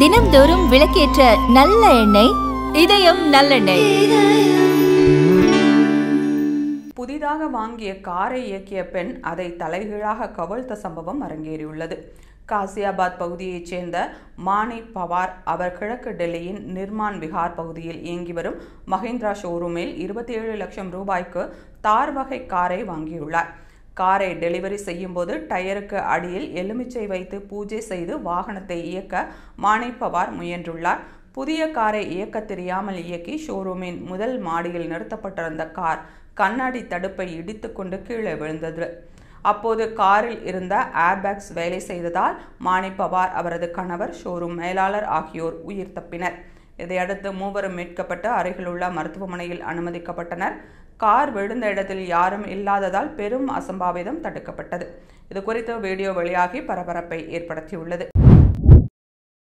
தினம்தோறும் விளக்கேற்ற நல்ல எண்ணெய் இதயம் நல்லெண்ணெய். புதிதாக வாங்கிய காரை இயக்கிய பெண் அதை தலைகீழாக கவிழ்த்த சம்பவம் அரங்கேறியுள்ளது. காசியாபாத் பகுதியைச் சேர்ந்த மானி பவார் அவர் கிழக்கு டெல்லியின் நிர்மான் விஹார் பகுதியில் இயங்கி வரும் மஹிந்திரா ஷோரூமில் 27 லட்சம் ரூபாய்க்கு தார் வகை காரை வாங்கியுள்ளார். காரை டெலிவரி செய்யும் போது டயருக்கு அடியில் எலுமிச்சை வைத்து பூஜை செய்து வாகனத்தை இயக்க மானி பவார் முயன்றுள்ளார். புதிய காரை இயக்க தெரியாமல் இயக்கி ஷோரூமின் முதல் மாடியில் நிறுத்தப்பட்டிருந்த கார் கண்ணாடி தடுப்பை இடித்துக்கொண்டு கீழே விழுந்தது. அப்போது காரில் இருந்த ஏர்பேக்ஸ் வேலை செய்ததால் மானி பவார், அவரது கணவர், ஷோரூம் மேலாளர் ஆகியோர் உயிர் தப்பினர். இதையடுத்து மூவரும் மீட்கப்பட்டு அருகிலுள்ள மருத்துவமனையில் அனுமதிக்கப்பட்டனர். கார் விழுந்த இடத்தில் யாரும் இல்லாததால் பெரும் அசம்பாவிதம் தடுக்கப்பட்டது. இது குறித்து வீடியோ வெளியாகி பரபரப்பை ஏற்படுத்தியுள்ளது.